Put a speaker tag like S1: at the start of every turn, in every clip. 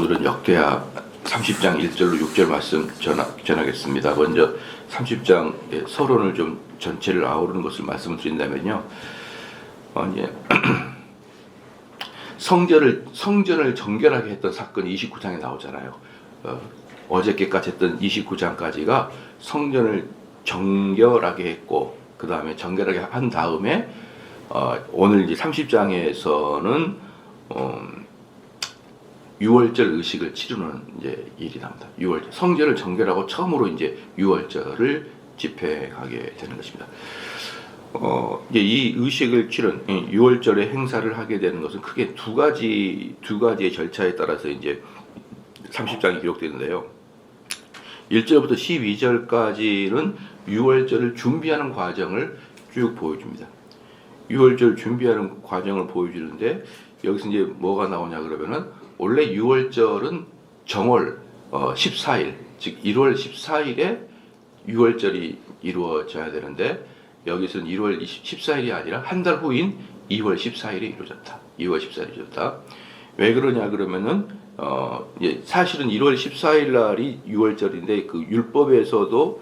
S1: 오늘은 역대하 30장 1절로 6절 말씀 전하겠습니다. 먼저 30장 서론을 좀 전체를 아우르는 것을 말씀을 드린다면요. 이제 성전을 정결하게 했던 사건이 29장에 나오잖아요. 어저께까지 했던 29장까지가 성전을 정결하게 했고, 그 다음에 정결하게 한 다음에 오늘 이제 30장에서는 6월절 의식을 치르는 이제 일이 나옵니다. 6월절 성전을 정결하고 처음으로 이제 6월절을 집행하게 되는 것입니다. 이제 이 의식을 치른 6월절의 행사를 하게 되는 것은 크게 두 가지의 절차에 따라서 이제 30장이 기록되는데요. 1절부터 12절까지는 6월절을 준비하는 과정을 쭉 보여줍니다. 6월절 준비하는 과정을 보여주는데 여기서 이제 뭐가 나오냐 그러면은 원래 6월절은 정월 14일, 즉 1월 14일에 6월절이 이루어져야 되는데 여기서는 1월 14일이 아니라 한 달 후인 2월 14일에 이루어졌다. 2월 14일에 이루어졌다. 왜 그러냐 그러면은 사실은 1월 14일 날이 6월절인데 그 율법에서도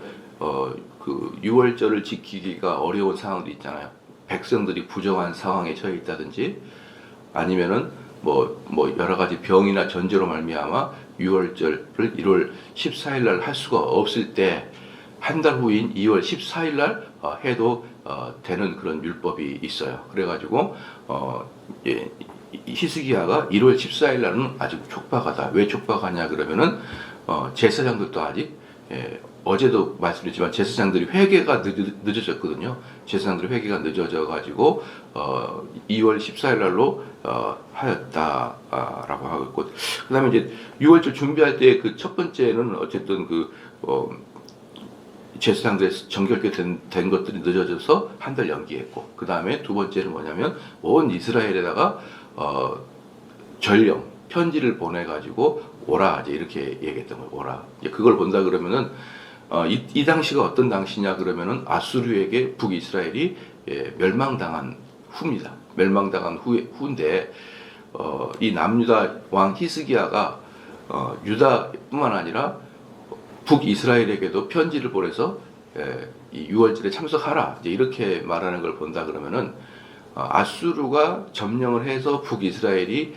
S1: 그 6월절을 지키기가 어려운 상황도 있잖아요. 백성들이 부정한 상황에 처해 있다든지 아니면은 뭐 여러 가지 병이나 전제로 말미암아 6월절을 1월 14일 날 할 수가 없을 때 한 달 후인 2월 14일 날 해도 되는 그런 율법이 있어요. 그래가지고 히스기야가 1월 14일 날은 아직 촉박하다. 왜 촉박하냐 그러면은 제사장들도 아직 어제도 말씀드렸지만 제사장들이 회개가 늦어졌거든요. 제사장들이 회개가 늦어져 가지고 2월 14일 날로 하였다라고 하고 있고, 그다음에 이제 6월절 준비할 때 그 첫 번째는 어쨌든 제사장들의 정결케 된 것들이 늦어져서 한 달 연기했고, 그 다음에 두 번째는 뭐냐면 온 이스라엘에다가 전령 편지를 보내가지고 오라 이제 이렇게 얘기했던 거예요. 오라. 이제 그걸 본다 그러면은 이 당시가 어떤 당시냐 그러면은 아수르에게 북이스라엘이 멸망당한 후입니다. 멸망당한 후인데 이 남유다 왕 히스기야가 유다뿐만 아니라 북이스라엘에게도 편지를 보내서 이 6월절에 참석하라 이제 이렇게 말하는 걸 본다 그러면은 아수르가 점령을 해서 북이스라엘이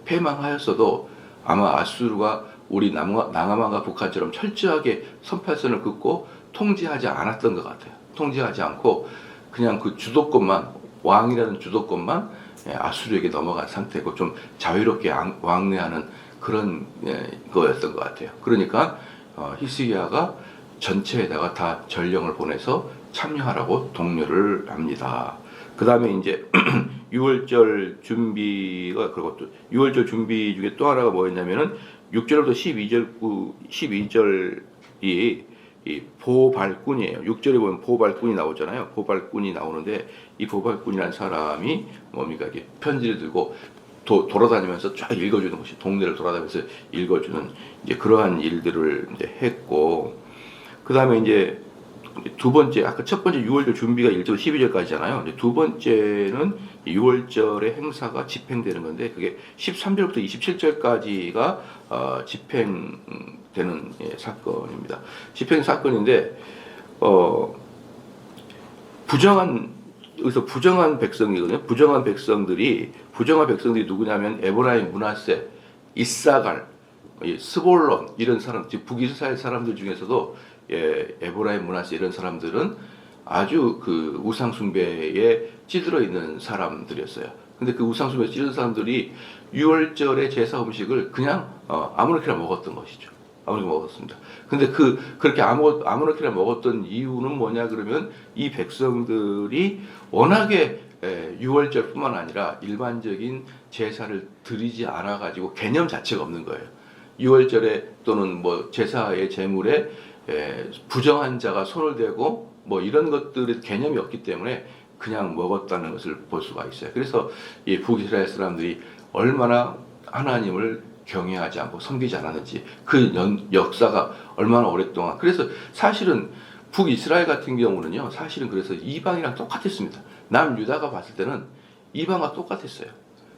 S1: 패망하였어도 아마 아수르가 우리 남아만과 북한처럼 철저하게 선팔선을 긋고 통제하지 않았던 것 같아요. 통제하지 않고 그냥 그 주도권만, 왕이라는 주도권만 아수르에게 넘어간 상태고 좀 자유롭게 왕래하는 그런 거였던 것 같아요. 그러니까 히스기야가 전체에다가 다 전령을 보내서 참여하라고 독려를 합니다. 그 다음에 이제 6월절 준비가, 그리고 또 6월절 준비 중에 또 하나가 뭐였냐면은 6절부터 12절이 이 보발꾼이에요. 6절에 보면 보발꾼이 나오잖아요. 보발꾼이 나오는데 이 보발꾼이라는 사람이 뭡니까? 이렇게 편지를 들고 돌아다니면서 쫙 읽어주는 것이, 동네를 돌아다니면서 읽어주는 이제 그러한 일들을 이제 했고, 그 다음에 이제 두 번째, 아까 첫 번째 6월절 준비가 1절 12절까지잖아요. 두 번째는 6월절의 행사가 집행되는 건데 그게 13절부터 27절까지가 집행되는 사건입니다. 집행 사건인데 여기서 부정한 백성이거든요. 부정한 백성들이 누구냐면 에브라임, 므낫세, 이사갈, 스볼론 이런 사람, 북이스라엘 사람들 중에서도 에브라임, 므낫세 이런 사람들은 아주 그 우상 숭배에 찌들어 있는 사람들이었어요. 근데 그 우상 숭배에 찌든 사람들이 6월절의 제사 음식을 그냥 아무렇게나 먹었던 것이죠. 아무렇게 먹었습니다. 근데 그렇게 아무렇게나 먹었던 이유는 뭐냐 그러면 이 백성들이 워낙에 6월절뿐만 아니라 일반적인 제사를 드리지 않아 가지고 개념 자체가 없는 거예요. 6월절에 또는 뭐 제사의 제물에 부정한 자가 손을 대고 뭐 이런 것들의 개념이 없기 때문에 그냥 먹었다는 것을 볼 수가 있어요. 그래서 이 북이스라엘 사람들이 얼마나 하나님을 경외하지 않고 섬기지 않았는지 그 역사가 얼마나 오랫동안, 그래서 사실은 북이스라엘 같은 경우는요, 사실은 그래서 이방이랑 똑같았습니다. 남유다가 봤을 때는 이방과 똑같았어요.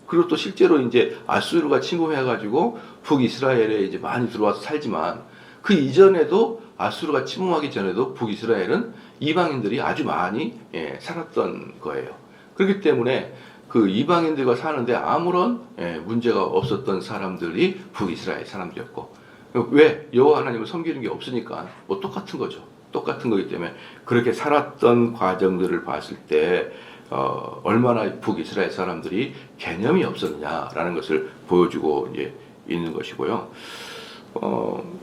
S1: 그리고 또 실제로 이제 아수르가 침공해가지고 북이스라엘에 이제 많이 들어와서 살지만 그 이전에도 아수르가 침공하기 전에도 북이스라엘은 이방인들이 아주 많이 살았던 거예요. 그렇기 때문에 그 이방인들과 사는데 아무런 문제가 없었던 사람들이 북이스라엘 사람들이었고, 왜? 여호와 하나님을 섬기는 게 없으니까 뭐 똑같은 거죠. 똑같은 거기 때문에 그렇게 살았던 과정들을 봤을 때 얼마나 북이스라엘 사람들이 개념이 없었냐라는 것을 보여주고 이제 있는 것이고요.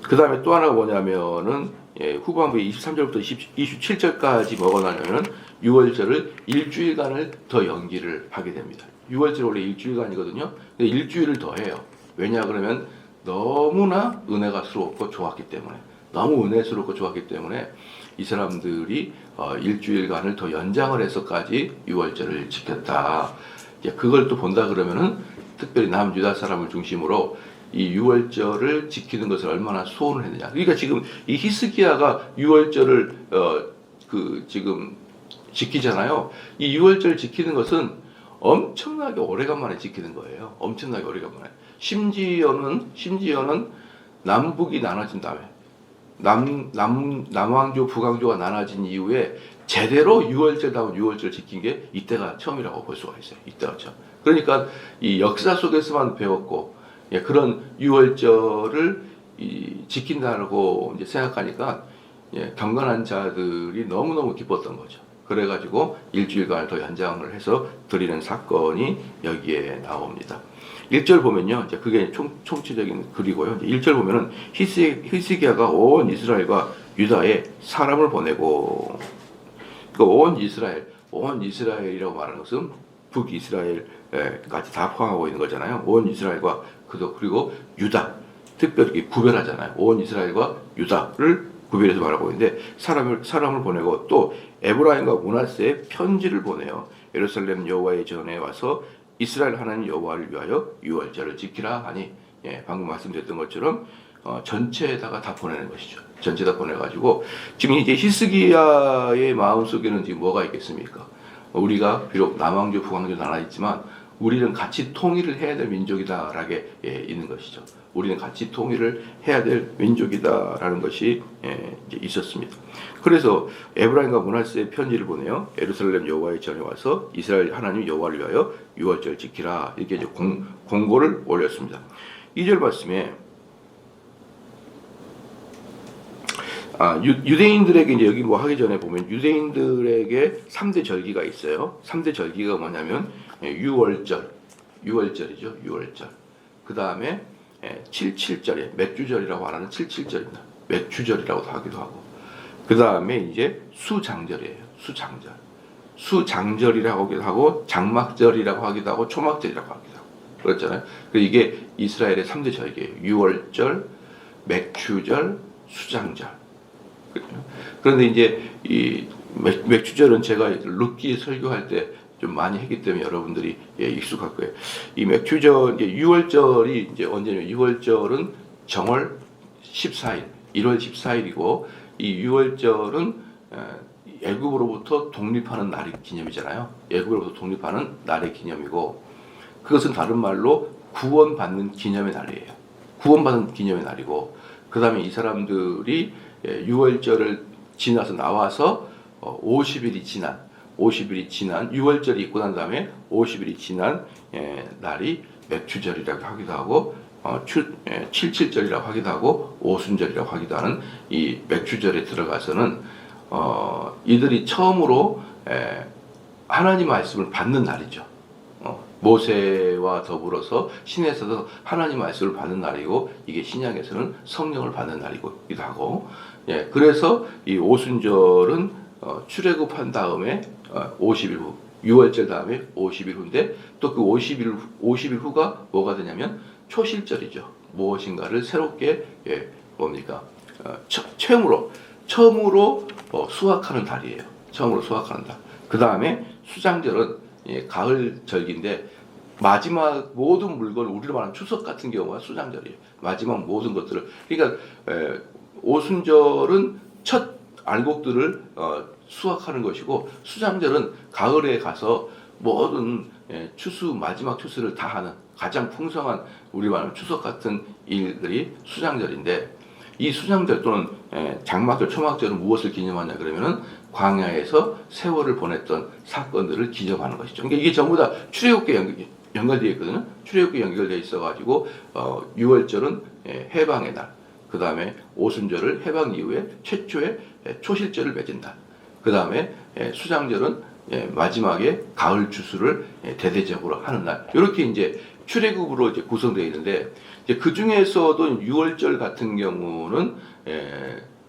S1: 그 다음에 또 하나가 뭐냐면은 후반부 23절부터 27절까지 뭐가 나냐면 유월절을 일주일간을 더 연기를 하게 됩니다. 유월절 원래 일주일간이거든요. 근데 일주일을 더 해요. 왜냐 그러면 너무나 은혜가스럽고 좋았기 때문에, 너무 은혜스럽고 좋았기 때문에 이 사람들이 일주일간을 더 연장을 해서까지 유월절을 지켰다. 그걸 또 본다 그러면은 특별히 남유다 사람을 중심으로 이 유월절을 지키는 것을 얼마나 소원을 했느냐. 그러니까 지금 이 히스기야가 유월절을 지금 지키잖아요. 이 유월절 지키는 것은 엄청나게 오래간만에 지키는 거예요. 엄청나게 오래간만에. 심지어는 남북이 나눠진 다음에 남왕조 북왕조가 나눠진 이후에 제대로 유월절다운 유월절 지킨 게 이때가 처음이라고 볼 수가 있어요. 이때가 처음. 그러니까 이 역사 속에서만 배웠고 그런 유월절을 지킨다고 이제 생각하니까 경건한 자들이 너무너무 기뻤던 거죠. 그래가지고 일주일간 더 연장을 해서 드리는 사건이 여기에 나옵니다. 1절 보면요, 이제 그게 총체적인 글이고요. 1절 보면은 히스기야가 온 이스라엘과 유다에 사람을 보내고, 그 온 이스라엘이라고 말하는 것은 북이스라엘까지 다 포함하고 있는 거잖아요. 온 이스라엘과 그리고 유다, 특별히 구별하잖아요. 온 이스라엘과 유다를 구별해서 말하고 있는데 사람을 보내고 또 에브라임과 므낫세에 편지를 보내요. 예루살렘 여호와의 전에 와서 이스라엘 하나님 여호와를 위하여 유월절을 지키라 하니, 방금 말씀드렸던 것처럼 전체에다가 다 보내는 것이죠. 전체 다 보내가지고 지금 이제 히스기야의 마음속에는 지금 뭐가 있겠습니까? 우리가 비록 남왕조 북왕조 나눠 있지만 우리는 같이 통일을 해야 될 민족이다라고 있는 것이죠. 우리는 같이 통일을 해야 될 민족이다라는 것이 이제 있었습니다. 그래서 에브라임과 므낫세에 편지를 보내요. 예루살렘 여호와의 전에 와서 이스라엘 하나님 여호와를 위하여 유월절 지키라, 이렇게 이제 공고를 올렸습니다. 2절 말씀에 유대인들에게 이제 여기 뭐 하기 전에 보면 유대인들에게 3대 절기가 있어요. 3대 절기가 뭐냐면 유월절이죠. 유월절. 그 다음에 77절에 맥주절이라고 하는 77절입니다. 맥주절이라고도 하기도 하고. 그 다음에 이제 수장절이에요. 수장절이라고 하기도 하고, 장막절이라고 하기도 하고, 초막절이라고 하기도 하고. 그렇잖아요. 이게 이스라엘의 3대 절기예요. 유월절, 맥주절, 수장절. 그런데 이제 이 맥주절은 제가 룻기 설교할 때 좀 많이 했기 때문에 여러분들이 익숙할 거예요. 이 맥주절, 유월절이 이제 언제냐면 유월절은 정월 14일, 1월 14일이고 이 유월절은 애굽으로부터 독립하는 날의 기념이잖아요. 애굽으로부터 독립하는 날의 기념이고, 그것은 다른 말로 구원받는 기념의 날이에요. 구원받는 기념의 날이고, 그 다음에 이 사람들이 유월절을 지나서 나와서 50일이 지난 유월절이 있고 난 다음에 50일이 지난 날이 맥주절이라고 하기도 하고, 77절이라고 하기도 하고, 오순절이라고 하기도 하는 이 맥주절에 들어가서는 이들이 처음으로 하나님 말씀을 받는 날이죠. 모세와 더불어서 신에서도 하나님 말씀을 받는 날이고, 이게 신약에서는 성령을 받는 날이기도 하고, 그래서 이 오순절은 출애굽한 다음에 50일 후, 유월절 다음에 50일 후인데, 또 그 50일 후가 뭐가 되냐면 초실절이죠. 무엇인가를 새롭게 처음으로 수확하는 달이에요. 처음으로 수확하는 달. 그 다음에 수장절은 가을 절기인데 마지막 모든 물건, 우리로 말하는 추석 같은 경우가 수장절이에요. 마지막 모든 것들을, 그러니까 오순절은 첫 알곡들을 수확하는 것이고, 수장절은 가을에 가서 모든 추수 마지막 추수를 다하는 가장 풍성한 우리 말하는 추석 같은 일들이 수장절인데 이 수장절 또는 장막절, 초막절은 무엇을 기념하냐 그러면은 광야에서 세월을 보냈던 사건들을 기념하는 것이죠. 그러니까 이게 전부 다 출애굽과 연결되어 있거든요. 출애굽과 연결되어 있어가지고 6월절은 해방의 날, 그 다음에 오순절을 해방 이후에 최초의 초실절을 맺은다. 그 다음에 수장절은 마지막에 가을 추수를 대대적으로 하는 날. 이렇게 이제 출애굽으로 이제 구성되어 있는데 이제 그 중에서도 6월절 같은 경우는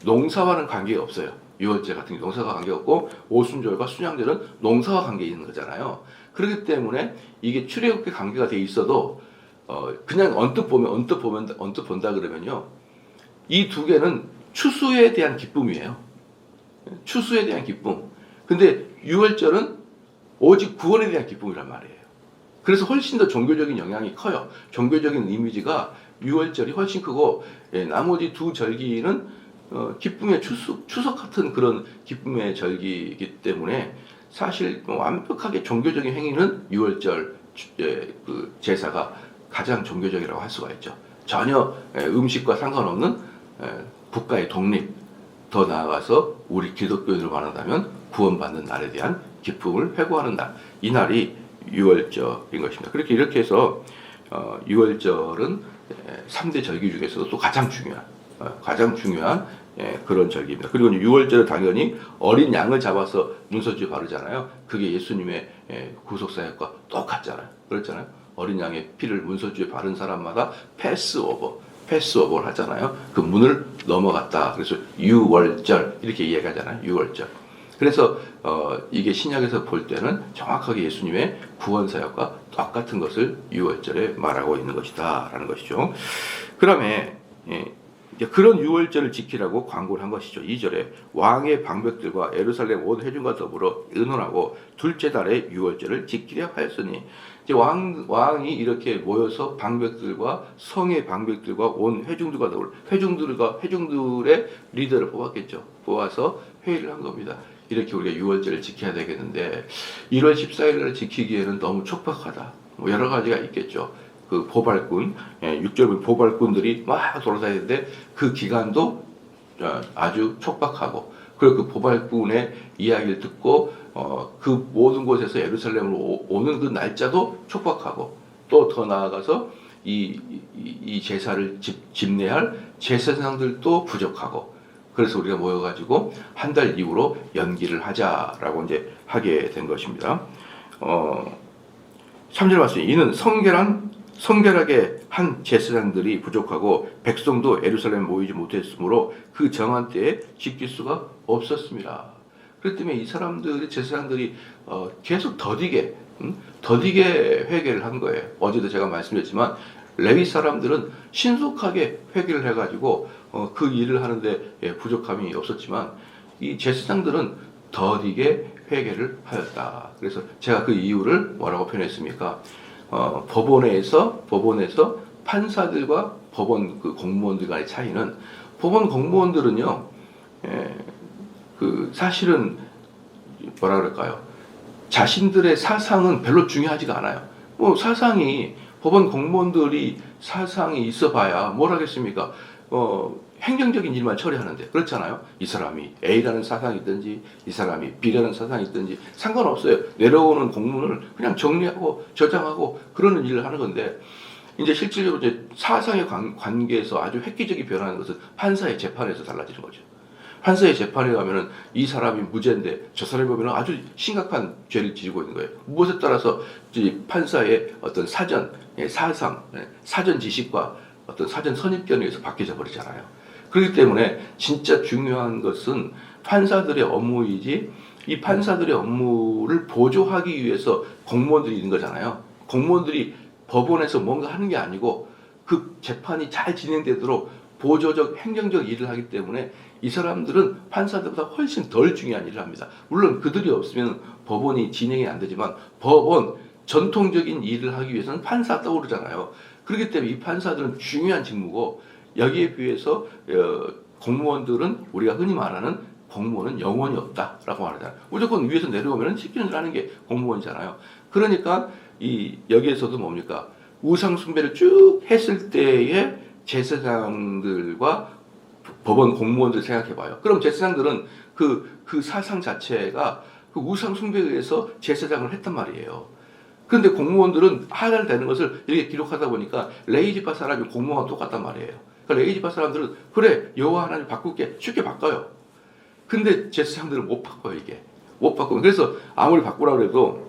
S1: 농사와는 관계가 없어요. 6월절 같은 경우 농사와 관계가 없고 오순절과 수장절은 농사와 관계 있는 거잖아요. 그렇기 때문에 이게 출애굽과 관계가 돼 있어도 그냥 언뜻 본다 그러면요. 이 두 개는 추수에 대한 기쁨이에요. 추수에 대한 기쁨. 근데 6월절은 오직 구원에 대한 기쁨이란 말이에요. 그래서 훨씬 더 종교적인 영향이 커요. 종교적인 이미지가 6월절이 훨씬 크고 나머지 두 절기는 기쁨의 추석 같은 그런 기쁨의 절기이기 때문에 사실 완벽하게 종교적인 행위는 6월절 그 제사가 가장 종교적이라고 할 수가 있죠. 전혀 음식과 상관없는 국가의 독립, 더 나아가서 우리 기독교인으로 말한다면 구원받는 날에 대한 기쁨을 회고하는 날, 이 날이 6월절인 것입니다. 이렇게 해서 6월절은 3대 절기 중에서도 또 가장 중요한 그런 절기입니다. 그리고 6월절은 당연히 어린 양을 잡아서 문서주에 바르잖아요. 그게 예수님의 구속사역과 똑같잖아요. 그렇잖아요. 어린 양의 피를 문서주에 바른 사람마다 패스오버를 하잖아요. 그 문을 넘어갔다. 그래서 6월절 이렇게 이야기하잖아요. 6월절. 그래서 이게 신약에서 볼 때는 정확하게 예수님의 구원사역과 똑같은 것을 6월절에 말하고 있는 것이다 라는 것이죠. 그 다음에 그런 6월절을 지키라고 광고를 한 것이죠. 2절에 왕의 방백들과 예루살렘 온 회중과 더불어 의논하고 둘째 달에 6월절을 지키려 하였으니 이제 왕이 이렇게 모여서 방백들과 성의 방백들과 온 회중들과 더불어 회중들의 리더를 뽑았겠죠. 뽑아서 회의를 한 겁니다. 이렇게 우리가 6월절을 지켜야 되겠는데 1월 14일을 지키기에는 너무 촉박하다. 뭐 여러 가지가 있겠죠. 그 포발꾼, 6절 포발꾼들이 막 돌아다니는데 그 기간도 아주 촉박하고 그리고 그 포발꾼의 이야기를 듣고 그 모든 곳에서 예루살렘으로 오는 그 날짜도 촉박하고 또 더 나아가서 이 제사를 집례할 제사장들도 부족하고 그래서 우리가 모여가지고 한 달 이후로 연기를 하자라고 이제 하게 된 것입니다. 3절 말씀 이는 성결하게 한 제사장들이 부족하고 백성도 예루살렘에 모이지 못했으므로 그 정한 때에 지킬 수가 없었습니다. 그렇기 때문에 이 사람들이 제사장들이 계속 더디게 회개를 한 거예요. 어제도 제가 말씀드렸지만 레위 사람들은 신속하게 회개를 해가지고 그 일을 하는데 부족함이 없었지만 이 제사장들은 더디게 회개를 하였다. 그래서 제가 그 이유를 뭐라고 표현했습니까? 법원에서 판사들과 법원 그 공무원들 간의 차이는 법원 공무원들은요, 그 사실은 뭐라 그럴까요? 자신들의 사상은 별로 중요하지가 않아요. 뭐 법원 공무원들이 사상이 있어봐야 뭘 하겠습니까? 행정적인 일만 처리하는데 그렇잖아요. 이 사람이 A라는 사상이 있든지 이 사람이 B라는 사상이 있든지 상관없어요. 내려오는 공문을 그냥 정리하고 저장하고 그러는 일을 하는 건데 이제 실질적으로 이제 사상의 관계에서 아주 획기적인 변화하는 것은 판사의 재판에서 달라지는 거죠. 판사의 재판에 가면은 이 사람이 무죄인데 저 사람이 보면 아주 심각한 죄를 지고 있는 거예요. 무엇에 따라서 판사의 어떤 사전 지식과 어떤 사전 선입견에 의해서 바뀌어져 버리잖아요. 그렇기 때문에 진짜 중요한 것은 판사들의 업무이지 이 판사들의 업무를 보조하기 위해서 공무원들이 있는 거잖아요. 공무원들이 법원에서 뭔가 하는 게 아니고 그 재판이 잘 진행되도록 보조적 행정적 일을 하기 때문에 이 사람들은 판사들보다 훨씬 덜 중요한 일을 합니다. 물론 그들이 없으면 법원이 진행이 안 되지만 법원 전통적인 일을 하기 위해서는 판사 떠오르잖아요. 그렇기 때문에 이 판사들은 중요한 직무고 여기에 비해서 공무원들은 우리가 흔히 말하는 공무원은 영혼이 없다라고 말하잖아요. 무조건 위에서 내려오면 시키는 일 하는 게 공무원이잖아요. 그러니까 이 여기에서도 뭡니까? 우상 숭배를 쭉 했을 때의 제사장들과 법원 공무원들 생각해봐요. 그럼 제사장들은 그 사상 자체가 그 우상 숭배에 의해서 제사장을 했단 말이에요. 그런데 공무원들은 하나를 되는 것을 이렇게 기록하다 보니까 레위지파 사람이 공무원과 똑같단 말이에요. 그러니까 레위지파 사람들은 그래 여호와 하나님 바꿀게 쉽게 바꿔요. 근데 제사장들은 못 바꿔요. 이게 못 바꿔요. 그래서 아무리 바꾸라고 해도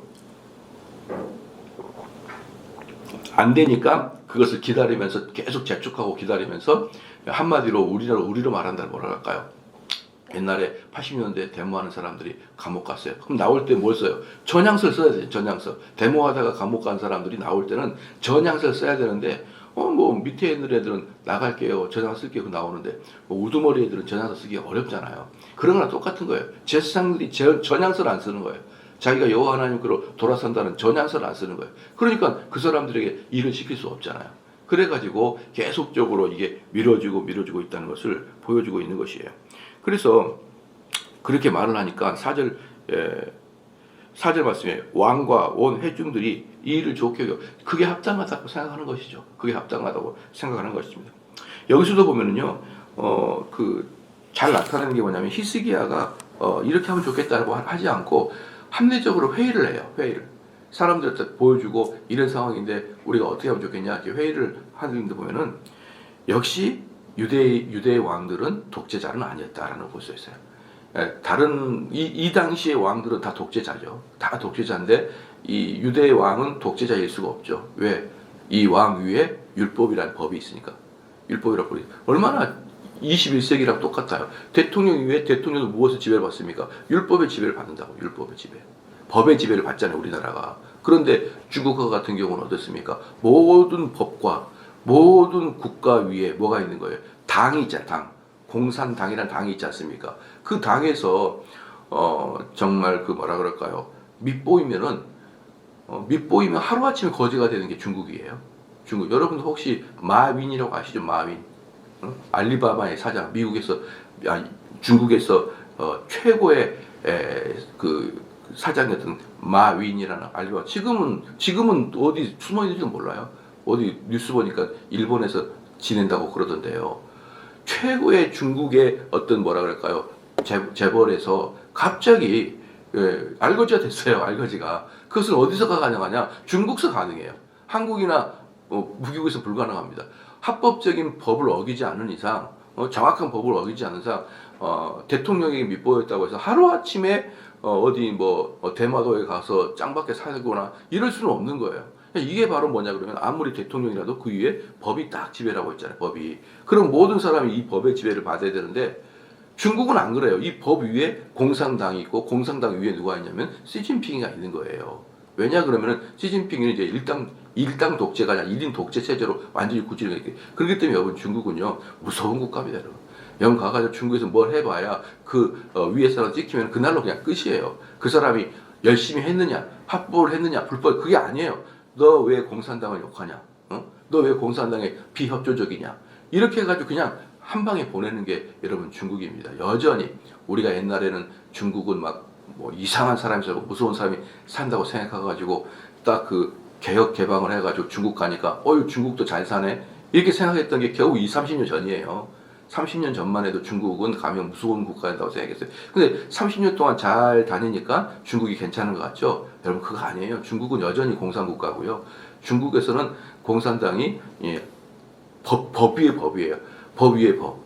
S1: 안 되니까 그것을 기다리면서 계속 재촉하고 기다리면서 한마디로 우리로 말한다면 뭐라 할까요? 옛날에 80년대 데모하는 사람들이 감옥 갔어요. 그럼 나올 때 뭘 써요? 전향서를 써야 돼요. 전향서. 데모하다가 감옥 간 사람들이 나올 때는 전향서를 써야 되는데 뭐 밑에 있는 애들은 나갈게요. 전향서 쓸게요. 나오는데 뭐 우두머리 애들은 전향서 쓰기가 어렵잖아요. 그런 거랑 똑같은 거예요. 제사장들이 전향서를 안 쓰는 거예요. 자기가 여호와 하나님께로 돌아선다는 전향서를 안 쓰는 거예요. 그러니까 그 사람들에게 일을 시킬 수 없잖아요. 그래가지고 계속적으로 이게 미뤄지고 있다는 것을 보여주고 있는 것이에요. 그래서 그렇게 말을 하니까 4절 말씀에 왕과 온 회중들이 이 일을 좋게 여겨 그게 합당하다고 생각하는 것이죠. 그게 합당하다고 생각하는 것입니다. 여기서도 보면은요, 잘 나타나는 게 뭐냐면 히스기야가 이렇게 하면 좋겠다고 하지 않고 합리적으로 회의를 해요. 회의를 사람들한테 보여주고 이런 상황인데 우리가 어떻게 하면 좋겠냐 이렇게 회의를 하는데 보면은 역시 유대의 왕들은 독재자는 아니었다라는 걸 볼 수 있어요. 다른 이 당시의 왕들은 다 독재자죠. 다 독재자인데 이 유대의 왕은 독재자일 수가 없죠. 왜? 이 왕 위에 율법이라는 법이 있으니까. 율법이라고 법이 얼마나 21세기랑 똑같아요. 대통령 위에 대통령은 무엇을 지배를 받습니까? 율법의 지배를 받는다고. 율법의 지배. 법의 지배를 받잖아요. 우리나라가. 그런데 중국과 같은 경우는 어떻습니까? 모든 법과 모든 국가 위에 뭐가 있는 거예요? 당이 있잖아요. 당. 공산당이라는 당이 있지 않습니까? 그 당에서 정말 뭐라 그럴까요? 밑보이면 하루아침에 거지가 되는 게 중국이에요. 중국. 여러분 혹시 마윈이라고 아시죠? 마윈. 알리바바의 사장. 중국에서 최고의 그 사장이었던 마윈이라는 알리바바. 지금은 어디 숨어 있는지도 몰라요. 어디 뉴스 보니까 일본에서 지낸다고 그러던데요. 최고의 중국의 어떤 뭐라 그럴까요? 재벌에서 갑자기 알거지가 됐어요. 알거지가. 그것은 어디서 가능하냐? 중국서 가능해요. 한국이나 무기국에서 불가능합니다. 합법적인 법을 어기지 않는 이상, 정확한 법을 어기지 않는 이상, 대통령에게 밑보였다고 해서 하루아침에 어디 대마도에 가서 짱밖에 살거나 이럴 수는 없는 거예요. 이게 바로 뭐냐 그러면 아무리 대통령이라도 그 위에 법이 딱 지배라고 있잖아요. 법이. 그럼 모든 사람이 이 법의 지배를 받아야 되는데 중국은 안 그래요. 이 법 위에 공산당이 있고 공산당 위에 누가 있냐면 시진핑이가 있는 거예요. 왜냐 그러면은 시진핑이 이제 일당 독재가 아니라 1인 독재 체제로 완전히 구치를 했기. 그렇기 때문에 여러분 중국은요 무서운 국가입니다. 여러분. 여러분 가가지고 중국에서 뭘 해봐야 위에 사람 찍히면 그날로 그냥 끝이에요. 그 사람이 열심히 했느냐, 합법을 했느냐, 불법 그게 아니에요. 너 왜 공산당을 욕하냐? 너 왜 공산당에 비협조적이냐? 이렇게 해가지고 그냥 한 방에 보내는 게 여러분 중국입니다. 여전히 우리가 옛날에는 중국은 이상한 사람이 살고 무서운 사람이 산다고 생각해가지고 딱 개혁 개방을 해가지고 중국 가니까 중국도 잘 사네 이렇게 생각했던 게 겨우 20-30년 전이에요. 30년 전만 해도 중국은 가면 무서운 국가라고 생각했어요. 근데 30년 동안 잘 다니니까 중국이 괜찮은 것 같죠? 여러분 그거 아니에요. 중국은 여전히 공산국가고요. 중국에서는 공산당이 법 위의 법이에요. 법 위의 법.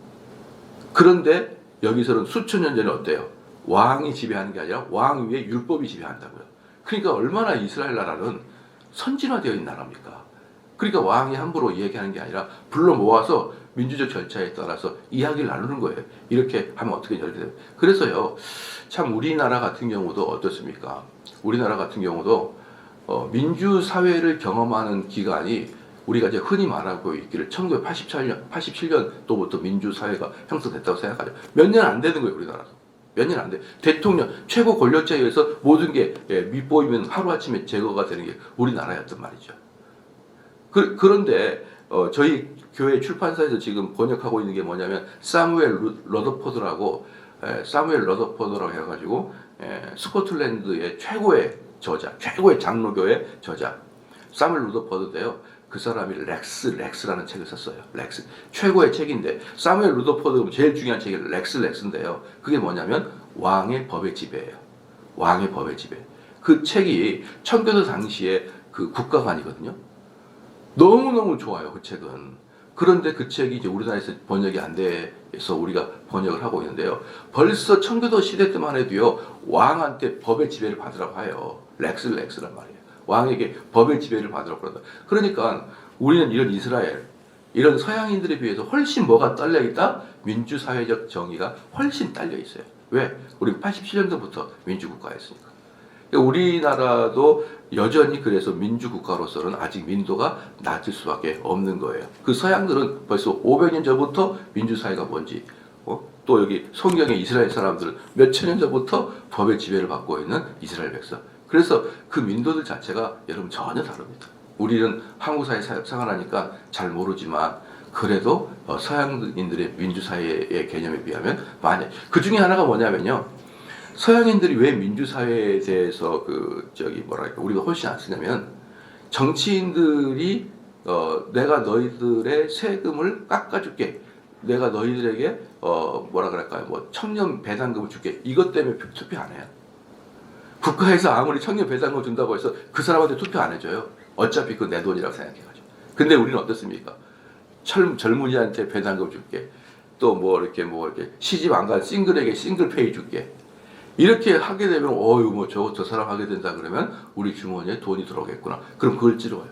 S1: 그런데 여기서는 수천 년 전에 어때요? 왕이 지배하는 게 아니라 왕 위에 율법이 지배한다고요. 그러니까 얼마나 이스라엘 나라는 선진화되어 있는 나라입니까? 그러니까 왕이 함부로 얘기하는 게 아니라 불러 모아서 민주적 절차에 따라서 이야기를 나누는 거예요. 이렇게 하면 어떻게 돼요? 그래서요, 참 우리나라 같은 경우도 어떻습니까? 우리나라 같은 경우도 민주사회를 경험하는 기간이 우리가 이제 흔히 말하고 있기를 1987년도부터 민주사회가 형성됐다고 생각하죠. 몇 년 안 되는 거예요, 우리나라도. 몇 년 안 돼. 대통령, 최고 권력자에 의해서 모든 게 밑보이면 하루아침에 제거가 되는 게 우리나라였단 말이죠. 그런데 저희 교회 출판사에서 지금 번역하고 있는 게 뭐냐면 사무엘 러더포드라고 해가지고 스코틀랜드의 최고의 저자, 최고의 장로교의 저자, 사무엘 루더포드인데요. 그 사람이 렉스라는 책을 썼어요. 렉스. 최고의 책인데 사무엘 루더포드 제일 중요한 책이 렉스인데요. 그게 뭐냐면 왕의 법의 지배예요. 왕의 법의 지배. 그 책이 청교도 당시에 그 국가관이거든요. 너무너무 좋아요, 그 책은. 그런데 그 책이 이제 우리나라에서 번역이 안 돼서 우리가 번역을 하고 있는데요. 벌써 청교도 시대 때만 해도요, 왕한테 법의 지배를 받으라고 해요. 렉스란 말이에요. 왕에게 법의 지배를 받으라고 그런다. 그러니까 우리는 이런 이스라엘, 이런 서양인들에 비해서 훨씬 뭐가 딸려있다? 민주사회적 정의가 훨씬 딸려있어요. 왜? 우리 87년도부터 민주국가였으니까. 우리나라도 여전히 그래서 민주국가로서는 아직 민도가 낮을 수밖에 없는 거예요. 그 서양들은 벌써 500년 전부터 민주사회가 뭔지, 또 여기 성경의 이스라엘 사람들은 몇천 년 전부터 법의 지배를 받고 있는 이스라엘 백성. 그래서 그 민도들 자체가 여러분 전혀 다릅니다. 우리는 한국 사회 생활하니까 잘 모르지만 그래도 서양인들의 민주사회의 개념에 비하면 많이. 그 중에 하나가 뭐냐면요. 서양인들이 왜 민주사회에 대해서 우리가 훨씬 안 쓰냐면 정치인들이 내가 너희들의 세금을 깎아줄게. 내가 너희들에게 뭐 청년 배당금을 줄게. 이것 때문에 투표 안 해요. 국가에서 아무리 청년 배당금 준다고 해서 그 사람한테 투표 안 해줘요. 어차피 그건 내 돈이라고 생각해가지고. 근데 우리는 어떻습니까? 젊은이한테 배당금 줄게. 또 이렇게 시집 안 간 싱글에게 싱글페이 줄게. 이렇게 하게 되면 저 사람 하게 된다 그러면 우리 주머니에 돈이 들어오겠구나. 그럼 그걸 찌르어요.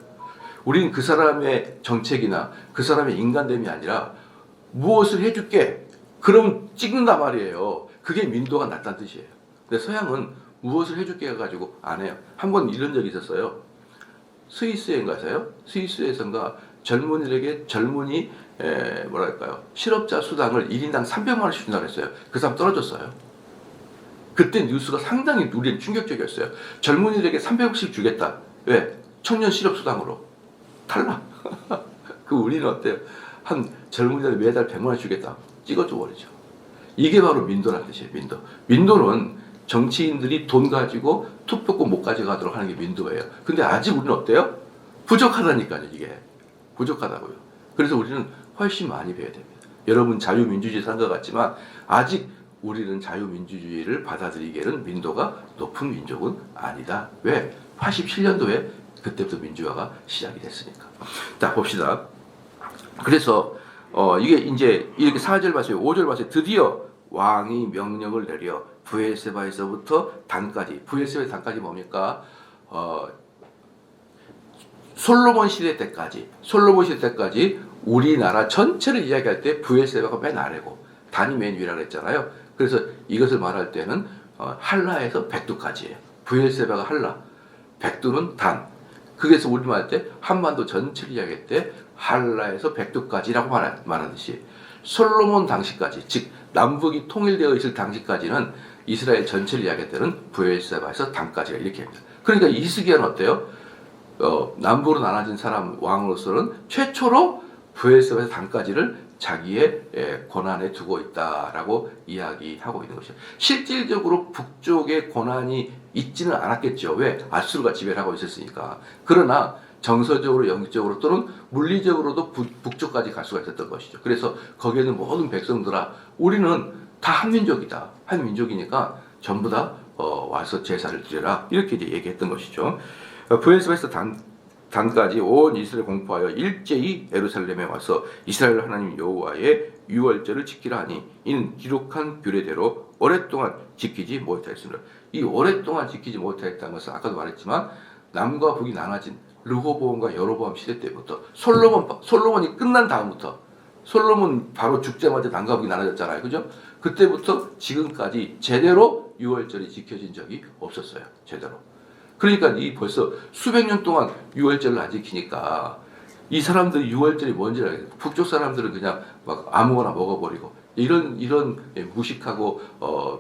S1: 우리는 그 사람의 정책이나 그 사람의 인간됨이 아니라 무엇을 해줄게. 그럼 찍는단 말이에요. 그게 민도가 낮다는 뜻이에요. 근데 서양은 무엇을 해줄게 해가지고 안 해요. 한번 이런 적이 있었어요. 스위스에선가 젊은이들에게 실업자 수당을 1인당 300만 원씩 준다고 했어요. 그 사람 떨어졌어요. 그때 뉴스가 상당히 우리는 충격적이었어요. 젊은이들에게 300억씩 주겠다. 왜? 청년 실업수당으로. 탈락. 그 우리는 어때요? 한 젊은이들 매달 100만 원 주겠다. 찍어줘 버리죠. 이게 바로 민도라는 뜻이에요. 민도는 정치인들이 돈 가지고 투표권 못 가져가도록 하는 게 민도예요. 근데 아직 우리는 어때요? 부족하다니까요. 이게. 부족하다고요. 그래서 우리는 훨씬 많이 배워야 됩니다. 여러분 자유민주주의 산 것 같지만 아직 우리는 자유민주주의를 받아들이기에는 민도가 높은 민족은 아니다. 왜? 87년도에 그때부터 민주화가 시작이 됐으니까. 자, 봅시다. 그래서 이게 이제 이렇게 4절 봤어요. 5절 봤어요. 드디어 왕이 명령을 내려 브엘세바에서부터 단까지. 브엘세바의 단까지 뭡니까? 솔로몬 시대 때까지 우리나라 전체를 이야기할 때 브엘세바가 맨 아래고 단이 맨 위라고 했잖아요. 그래서 이것을 말할 때는 한라에서 백두까지예요. 브엘세바가 한라, 백두는 단. 그래서 우리말 할 때 한반도 전체를 이야기할 때 한라에서 백두까지라고 말하듯이 솔로몬 당시까지, 즉 남북이 통일되어 있을 당시까지는 이스라엘 전체를 이야기할 때는 브엘세바에서 단까지가 이렇게 합니다. 그러니까 이스기야는 어때요? 남북으로 나눠진 왕으로서는 최초로 브엘세바에서 단까지를 자기의 권한에 두고 있다라고 이야기하고 있는 것이죠. 실질적으로 북쪽에 권한이 있지는 않았겠죠. 왜? 아수르가 지배를 하고 있었으니까. 그러나 정서적으로, 영적으로 또는 물리적으로도 북쪽까지 갈 수가 있었던 것이죠. 그래서 거기에 있는 모든 백성들아, 우리는 다 한민족이다. 한민족이니까 전부 다 와서 제사를 드려라. 이렇게 이제 얘기했던 것이죠. 브엘세바에서 단까지 온 이스라엘 공포하여 일제히 예루살렘에 와서 이스라엘 하나님 여호와의 유월절을 지키라 하니 이는 기록한 규례대로 오랫동안 지키지 못하였습니다. 이 오랫동안 지키지 못하였다는 것은 아까도 말했지만 남과 북이 나눠진 르호보암과 여로보암 시대 때부터 솔로몬이 끝난 다음부터 솔로몬 바로 죽자마자 남과 북이 나눠졌잖아요. 그죠? 그때부터 지금까지 제대로 유월절이 지켜진 적이 없었어요. 제대로. 그러니까 이 벌써 수백 년 동안 유월절을 안 지키니까 이 사람들이 유월절이 뭔지 알겠어요. 북쪽 사람들은 그냥 막 아무거나 먹어버리고 이런 무식하고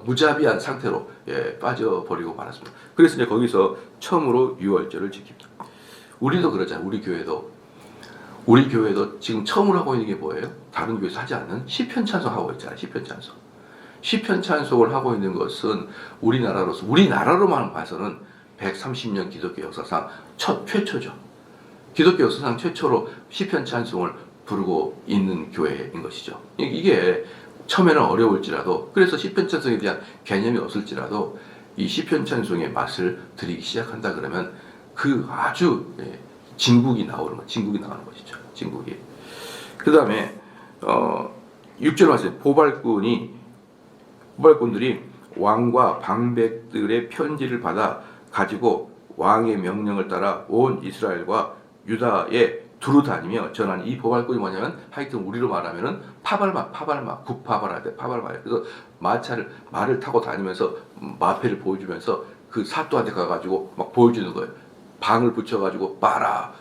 S1: 무자비한 상태로 빠져버리고 말았습니다. 그래서 이제 거기서 처음으로 유월절을 지킵니다. 우리도 그러잖아요. 우리 교회도 지금 처음으로 하고 있는 게 뭐예요? 다른 교회에서 하지 않는 시편 찬송하고 있잖아요. 시편 찬송을 하고 있는 것은 우리나라로만 봐서는 130년 기독교 역사상 최초죠. 기독교 역사상 최초로 시편 찬송을 부르고 있는 교회인 것이죠. 이게 처음에는 어려울지라도, 그래서 시편 찬송에 대한 개념이 없을지라도 이 시편 찬송의 맛을 들이기 시작한다 그러면 그 아주 진국이 나오는 것이죠. 진국이. 그 다음에 6절 말씀, 포발꾼들이 왕과 방백들의 편지를 받아 가지고 왕의 명령을 따라 온 이스라엘과 유다에 두루 다니며 전하니, 이 포발꾼이 뭐냐면 하여튼 우리로 말하면은 파발마, 굿파발할 때 파발마. 그래서 말을 타고 다니면서 마패를 보여주면서 그 사또한테 가가지고 막 보여주는 거예요. 방을 붙여가지고 봐라,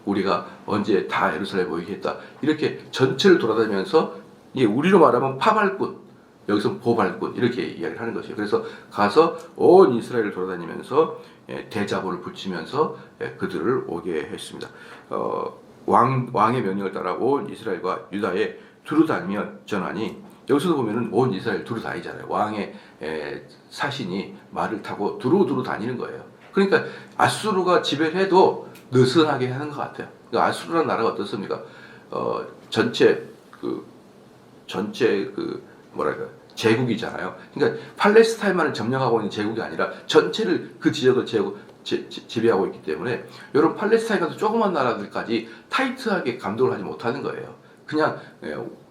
S1: 우리가 언제 다 예루살렘에 모이겠다. 이렇게 전체를 돌아다니면서, 이게 우리로 말하면 파발꾼, 여기서 보발꾼, 이렇게 이야기를 하는 것이에요. 그래서 가서 온 이스라엘을 돌아다니면서 대자보를 붙이면서 그들을 오게 했습니다. 왕의 명령을 따라 온 이스라엘과 유다에 두루 다니며 전하니, 여기서도 보면은 온 이스라엘 두루 다니잖아요. 왕의 사신이 말을 타고 두루 다니는 거예요. 그러니까 아수르가 지배를 해도 느슨하게 하는 것 같아요. 그러니까 아수르라는 나라가 어떻습니까? 전체 뭐랄까, 제국이잖아요. 그러니까 팔레스타인만을 점령하고 있는 제국이 아니라 전체를, 그 지역을 지배하고 있기 때문에 이런 팔레스타인 같은 조그만 나라들까지 타이트하게 감독을 하지 못하는 거예요. 그냥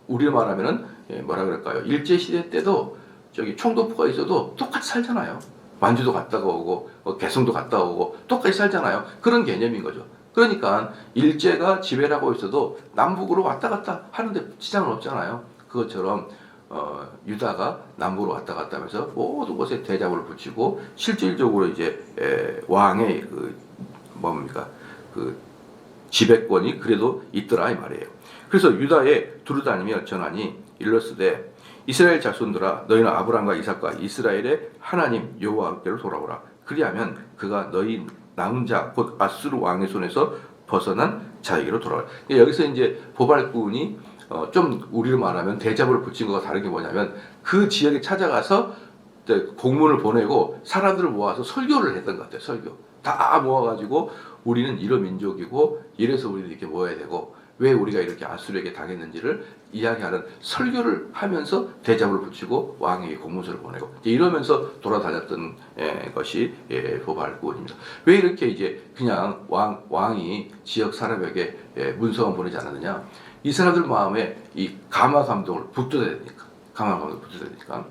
S1: 우리로 말하면은 뭐라 그럴까요? 일제 시대 때도 저기 총독부가 있어도 똑같이 살잖아요. 만주도 갔다가 오고 개성도 갔다 오고 똑같이 살잖아요. 그런 개념인 거죠. 그러니까 일제가 지배를 하고 있어도 남북으로 왔다 갔다 하는데 지장은 없잖아요. 그것처럼 유다가 남부로 왔다 갔다 하면서 모든 곳에 대자보를 붙이고 실질적으로 이제 왕의 그 지배권이 그래도 있더라 이 말이에요. 그래서 유다에 두루 다니며 전하니 일러스되, 이스라엘 자손들아, 너희는 아브라함과 이삭과 이스라엘의 하나님 여호와께로 돌아오라. 그리하면 그가 너희 남은 자 곧 아수르 왕의 손에서 벗어난 자에게로 돌아오라. 여기서 이제 보발꾼이 좀 우리로 말하면 대자보를 붙인 것과 다른 게 뭐냐면, 그 지역에 찾아가서 공문을 보내고 사람들을 모아서 설교를 했던 것 같아요. 설교 다 모아가지고 우리는 이런 민족이고 이래서 우리는 이렇게 모여야 되고 왜 우리가 이렇게 아수르에게 당했는지를 이야기하는 설교를 하면서 대자보를 붙이고 왕에게 공문서를 보내고 이러면서 돌아다녔던 것이 보발꾼입니다. 왜 이렇게 이제 그냥 왕이 지역 사람에게 문서만 보내지 않았느냐? 이 사람들 마음에 이 감화 감동을 붙들어야 되니까.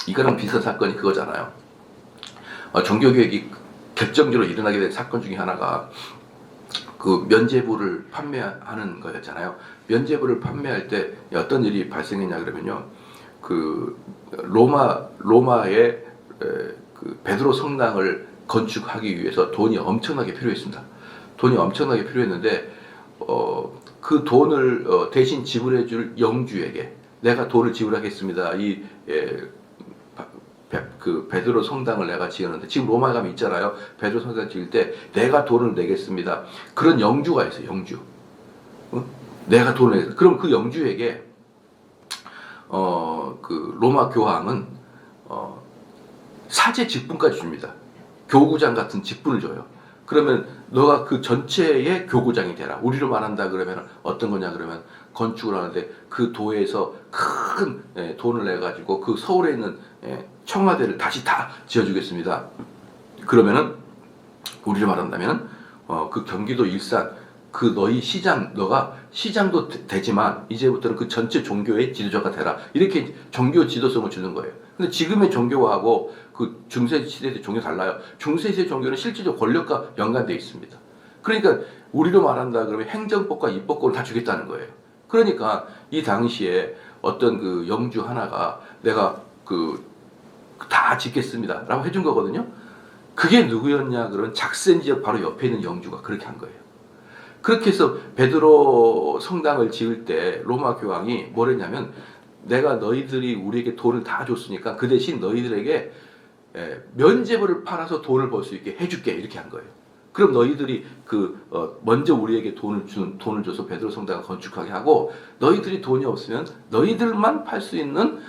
S1: 이거랑 비슷한 사건이 그거잖아요. 종교개혁이 결정적으로 일어나게 된 사건 중에 하나가 그 면죄부를 판매하는 거였잖아요. 면죄부를 판매할 때 어떤 일이 발생했냐 그러면요, 그 로마의 그 베드로 성당을 건축하기 위해서 돈이 엄청나게 필요했습니다. 돈이 엄청나게 필요했는데 그 돈을 대신 지불해줄 영주에게 내가 돈을 지불하겠습니다. 그 베드로 성당을 내가 지었는데, 지금 로마에 가면 있잖아요. 베드로 성당 지을 때 내가 돈을 내겠습니다. 그런 영주가 있어요. 영주. 내가 돈을 내겠습니다. 그럼 그 영주에게 그 로마 교황은 사제 직분까지 줍니다. 교구장 같은 직분을 줘요. 그러면 너가 그 전체의 교구장이 되라. 우리로 말한다 그러면 어떤 거냐 그러면, 건축을 하는데 그 도에서 큰 돈을 내가지고 그 서울에 있는 청와대를 다시 다 지어주겠습니다. 그러면은 우리로 말한다면 그 경기도 일산 그 너희 시장, 너가 시장도 되지만 이제부터는 그 전체 종교의 지도자가 되라. 이렇게 종교 지도성을 주는 거예요. 근데 지금의 종교하고 그 중세시대의 종교 달라요. 중세시대 종교는 실질적 권력과 연관되어 있습니다. 그러니까 우리로 말한다 그러면 행정법과 입법권을 다 주겠다는 거예요. 그러니까 이 당시에 어떤 그 영주 하나가 내가 다 짓겠습니다 라고 해준 거거든요. 그게 누구였냐 그러면 작센 지역 바로 옆에 있는 영주가 그렇게 한 거예요. 그렇게 해서 베드로 성당을 지을 때 로마 교황이 뭘 했냐면, 내가 너희들이 우리에게 돈을 다 줬으니까 그 대신 너희들에게 면죄부를 팔아서 돈을 벌 수 있게 해줄게, 이렇게 한 거예요. 그럼 너희들이 먼저 우리에게 돈을 줘서 베드로 성당을 건축하게 하고, 너희들이 돈이 없으면 너희들만 팔 수 있는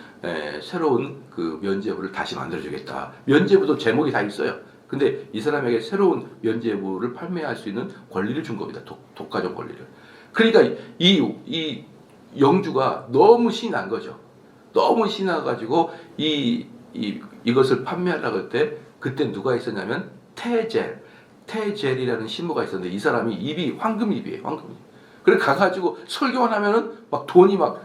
S1: 새로운 그 면죄부를 다시 만들어주겠다. 면죄부도 제목이 다 있어요. 근데 이 사람에게 새로운 면죄부를 판매할 수 있는 권리를 준 겁니다. 독과점 권리를. 그러니까 이 영주가 너무 신이 난 거죠. 너무 신이 나가지고 이것을 판매하려고 할 때 그때 누가 있었냐면 테젤이라는 신부가 있었는데 이 사람이 입이 황금입이에요. 황금입. 그래 가가지고 설교만 하면은 막 돈이 막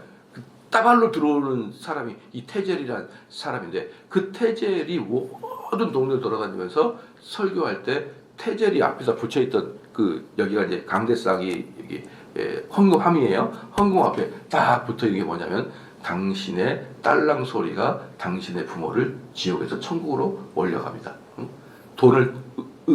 S1: 따발로 들어오는 사람이 이 테젤이라는 사람인데 그 테젤이 모든 동네를 돌아다니면서 설교할 때 테젤이 앞에서 붙여있던 그 여기가 이제 강대상이 여기 헌금함이에요. 헌금 앞에 딱 붙어있는 게 뭐냐면 당신의 딸랑 소리가 당신의 부모를 지옥에서 천국으로 올려갑니다. 돈을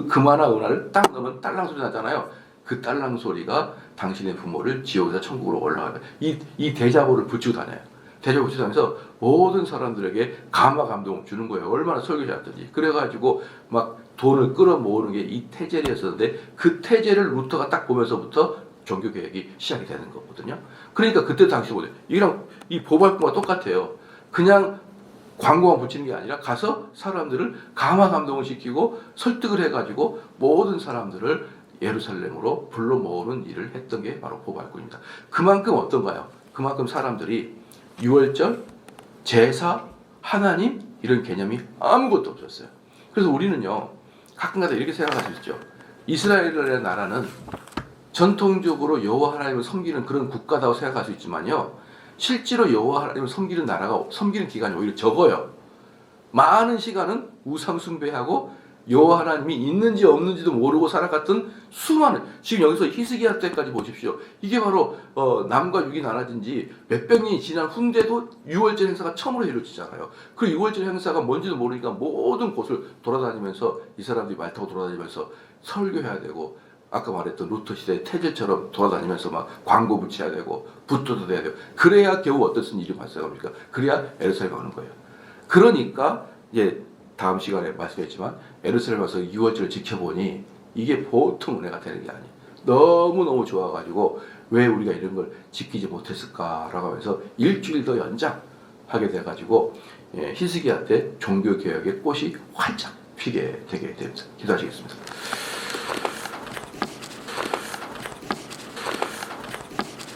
S1: 금화나 은화를 딱 넣으면 딸랑 소리 나잖아요. 그 딸랑 소리가 당신의 부모를 지옥에서 천국으로 올라가요. 이 대자보를 붙이고 다녀요. 대자보 붙이고 다니면서 모든 사람들에게 감화 감동을 주는 거예요. 얼마나 설교 잘했던지. 그래가지고 막 돈을 끌어모으는 게 이 테젤이었었는데 그 테젤을 루터가 딱 보면서부터 종교 개혁이 시작이 되는 거거든요. 그러니까 그때 당시 보세요. 이랑 이 보발구가 똑같아요. 그냥 광고만 붙이는 게 아니라 가서 사람들을 감화 감동을 시키고 설득을 해가지고 모든 사람들을 예루살렘으로 불러 모으는 일을 했던 게 바로 보발군입니다. 그만큼 어떤가요? 그만큼 사람들이 유월절, 제사, 하나님 이런 개념이 아무것도 없었어요. 그래서 우리는요 가끔가다 이렇게 생각할 수 있죠. 이스라엘이라는 나라는 전통적으로 여호와 하나님을 섬기는 그런 국가다고 생각할 수 있지만요, 실제로 여호와 하나님을 섬기는 나라가 섬기는 기간이 오히려 적어요. 많은 시간은 우상 숭배하고 여호와 하나님이 있는지 없는지도 모르고 살아갔던 수많은, 지금 여기서 히스기야 때까지 보십시오. 이게 바로 남과 육이 나눠진 지 몇백 년이 지난 후인데도 유월절 행사가 처음으로 이루어지잖아요. 그 유월절 행사가 뭔지도 모르니까 모든 곳을 돌아다니면서 이 사람들이 말 타고 돌아다니면서 설교해야 되고, 아까 말했던 루터 시대 태제처럼 돌아다니면서 막 광고 붙여야 되고 붓도 돼야 되고, 그래야 겨우 어떤 일이 발생합니까? 그래야 에르사렘에 오는 거예요. 그러니까 이제 다음 시간에 말씀했지만 에르사렘 와서 유월절을 지켜보니 이게 보통 은혜가 되는 게 아니에요. 너무너무 좋아가지고 왜 우리가 이런 걸 지키지 못했을까라고 하면서 일주일 더 연장하게 돼가지고 히스기야 때 종교개혁의 꽃이 활짝 피게 되게 됩니다. 기도하시겠습니다.